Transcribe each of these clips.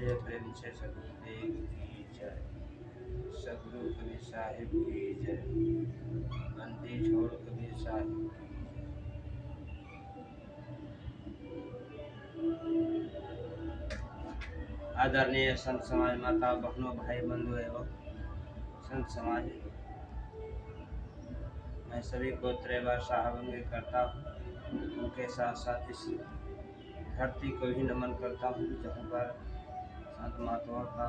बोलिए प्रेम से सतगुरुदेव की जय। सदगुरु कबीर साहिब की जय। बंदी छोड़ कबीर साहिब की आदरणीय संत समाज, माता बहनों, भाई बंधु एवं संत समाज, मैं सभी को त्रैवार साहबंगे करता हूँ। उनके साथ साथ इस धरती को भी नमन करता हूँ जहाँ पर संत महात्माओं का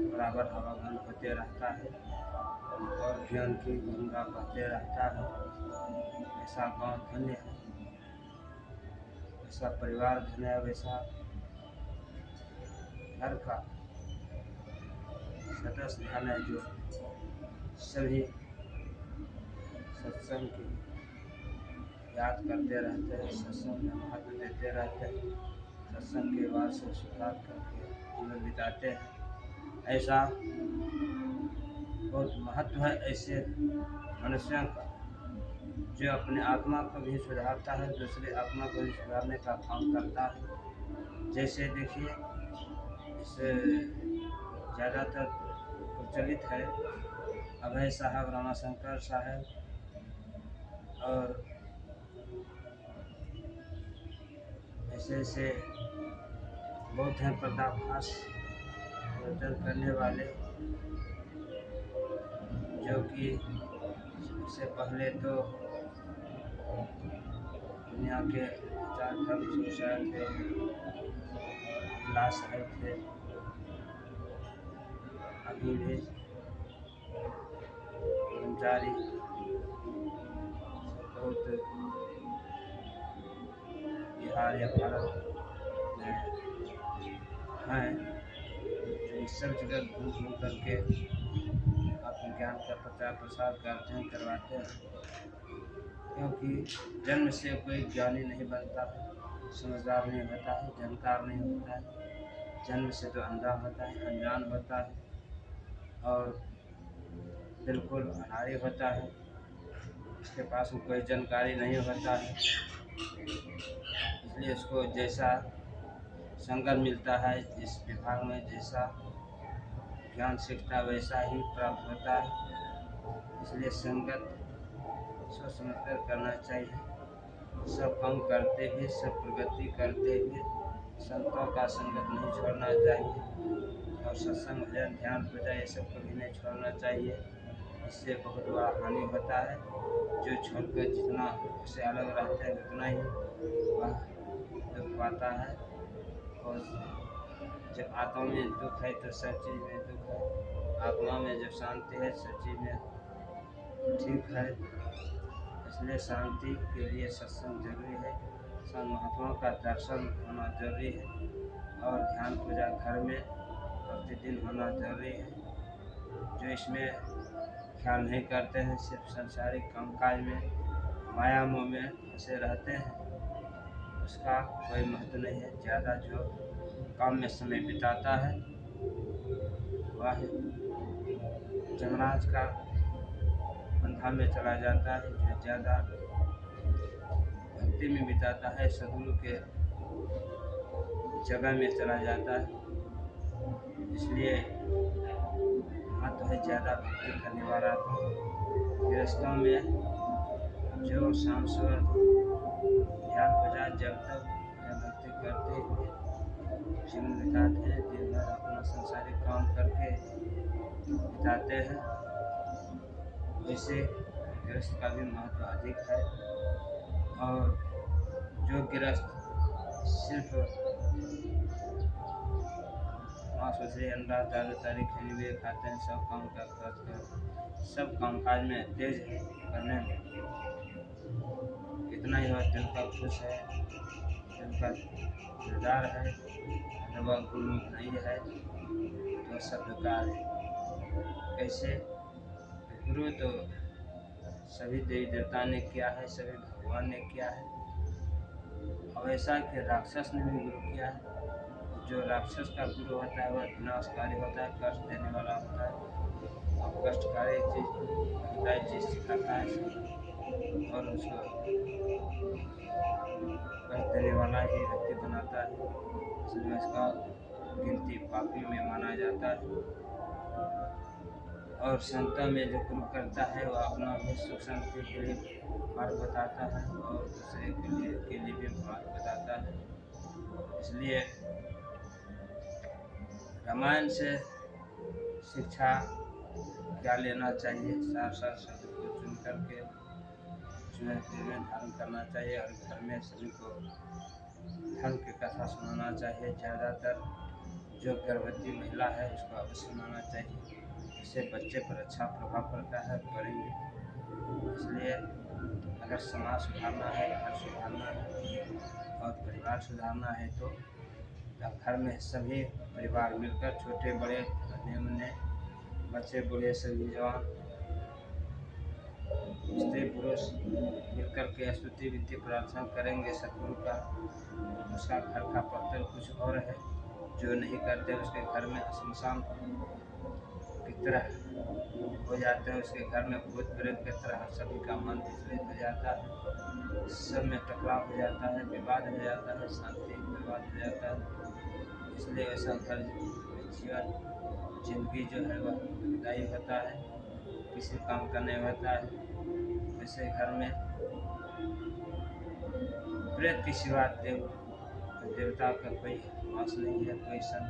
बराबर आवागमन होते रहता है और ज्ञान की गंगा बहते रहता है। ऐसा गाँव धन्य है, ऐसा परिवार धन्य है, वैसा घर का सदस्य धन्य है जो सभी सत्संग की याद करते रहते हैं, सत्संग में महत्व देते रहते हैं, सत्संग के बाद से स्वीकार करके जीवन बिताते हैं। ऐसा बहुत महत्व है ऐसे मनुष्यों का जो अपने आत्मा को भी सुधारता है, दूसरे आत्मा को भी सुधारने का काम करता है। जैसे देखिए, इस ज़्यादातर प्रचलित है अभय साहब, रमाशंकर साहब और ऐसे ऐसे बहुत हैं पर्दाफाश प्रवचन करने वाले, जो कि इससे पहले तो दुनिया के चार धर्म सुशायर थे, अल्लाह साहब थे, अभी भी ब्रह्मचारी बहुत बिहार या भारत में हैं, जो इस सब जगह घूम घूम करके अपने ज्ञान का प्रचार प्रसार करते हैं, करवाते हैं। क्योंकि जन्म से कोई ज्ञानी नहीं बनता है, समझदार नहीं होता है, जानकार नहीं होता है। जन्म से तो अंधा होता है, अनजान होता है और बिल्कुल अनाड़ी होता है, उसके पास में कोई जानकारी नहीं होता है। इसलिए उसको जैसा संगत मिलता है, जिस विभाग में जैसा ज्ञान सीखता है वैसा ही प्राप्त होता है। इसलिए संगत सोच समझ कर करना चाहिए। सब काम करते हुए, सब प्रगति करते हुए संतों का संगत नहीं छोड़ना चाहिए और सत्संग, भजन, ध्यान, पूजा ये सब कभी नहीं छोड़ना चाहिए। इससे बहुत बड़ा हानि होता है। जो छोड़कर जितना उससे अलग रहता है उतना ही वह दुख पाता है। और जब आत्मा में दुख है तो सब चीज़ में दुख है, आत्मा में जब शांति है सब चीज़ में ठीक है। इसलिए शांति के लिए सत्संग जरूरी है, संत महात्माओं का दर्शन होना जरूरी है और ध्यान पूजा घर में प्रतिदिन होना जरूरी है। जो इसमें ख्याल नहीं करते हैं, सिर्फ संसारिक कामकाज में, माया मोह में फंसे रहते हैं, उसका कोई महत्व नहीं है। ज़्यादा जो काम में समय बिताता है वह जमराज का पंथा में चला जाता है। जो ज़्यादा भक्ति में बिताता है सदगुरु के जगह में चला जाता है। इसलिए महत्व है ज़्यादा भक्ति करने वाला को। गृहस्थों में जो शाम सुबह ध्यान पूजा जब तक भक्ति करते हुए जीवन बिताते हैं, दिन भर अपना संसारिक काम करके बिताते हैं, वैसे गृहस्थ का भी महत्व अधिक है। और जो गृहस्थ सिर्फ मांस मछली अंडा दारू तारी खिली हुए खाते हैं, सब काम कर सब कामकाज में तेज है करने में, इतना ही वह दिल का खुश है, दिल का दिलदार है, अगर वह गुरु नहीं है तो सब बेकार है। कैसे? गुरु तो सभी देवी देवता ने किया है, सभी भगवान ने किया है, और ऐसा कि राक्षस ने भी गुरु किया है। जो राक्षस का गुरु होता है वह विनाशकारी होता है, कष्ट देने वाला होता है और कष्टकारी चीज़ सिखाता है और उसको कष्ट देने वाला ही व्यक्ति बनाता है। इसलिए इसका गिनती पापी में माना जाता है। और संता में जो गुरु करता है वह अपना भी सुख शांति के लिए मार्ग बताता है और दूसरे के लिए भी मार्ग बताता है। इसलिए रामायण से शिक्षा क्या लेना चाहिए, सार सार शब्द को चुन करके उसमें धारण करना चाहिए और घर में सभी को धर्म की कथा सुनाना चाहिए। ज़्यादातर जो गर्भवती महिला है उसको अवश्य सुनाना चाहिए, इससे बच्चे पर अच्छा प्रभाव पड़ता है, पड़ेंगे। इसलिए अगर समाज सुधारना है, घर सुधारना है और परिवार सुधारना है तो घर में सभी परिवार मिलकर, छोटे बड़े नन्हे मुन्ने बच्चे बूढ़े सभी जवान स्त्री पुरुष मिलकर के स्तुति विनती प्रार्थना करेंगे सतगुरु का। उसका घर का पत्थर कुछ और है, जो नहीं करते उसके घर में शमशान की तरह हो जाते हैं, उसके घर में भूत प्रेत की तरह सभी का मन विचलित हो जाता है, सब में टकराव हो जाता है, विवाद हो जाता है, शांति विवाद हो जाता है। इसलिए ऐसा घर जीवन जिंदगी जो है वह दुखदायी होता है, किसी काम का नहीं होता है। वैसे घर में प्रेत की सिवा देवता का कोई वास नहीं है, कोई संत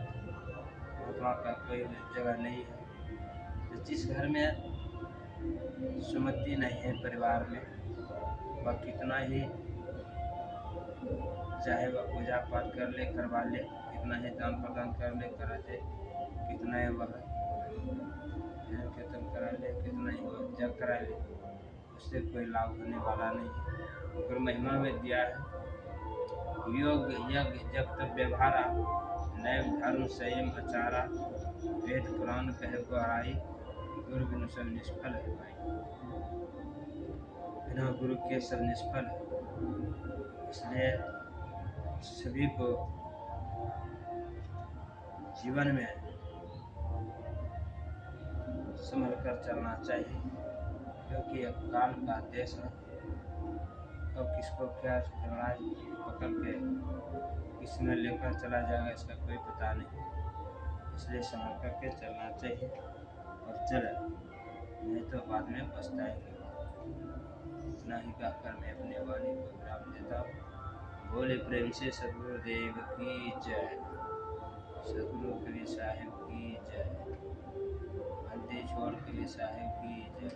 महात्मा का कोई जगह नहीं है। तो जिस घर में सुमति नहीं है परिवार में, वह कितना ही चाहे वह पूजा पाठ कर ले, करवा ले, कितना ही दान प्रदान कर ले, करा दे, कितना ही वह कीर्तन करा ले, कितना ही वह जग करा ले, उससे कोई लाभ होने वाला नहीं है। गुरु महिमा में दिया है, योग यज्ञ जब तक व्यवहारा, नैव धर्म संयम आचारा, वेद पुराण कहे गहराई, गुरु बिनु सब निष्फल है भाई। बिना गुरु के सब निष्फल है। इसलिए सभी को जीवन में संभल कर चलना चाहिए, क्योंकि अब काल का देश है। अब किसको क्या पकड़ के किसमें लेकर चला जाएगा इसका कोई पता नहीं। इसलिए संभल करके चलना चाहिए और चले, नहीं तो बाद में पछताएंगे। इतना ही कहकर मैं अपने वाणी को विराम देता हूँ। बोले प्रेम से सदगुरुदेव की जय, सदगुरु कबीर साहिब की जय, बंदी छोड़ कबीर साहिब की जय।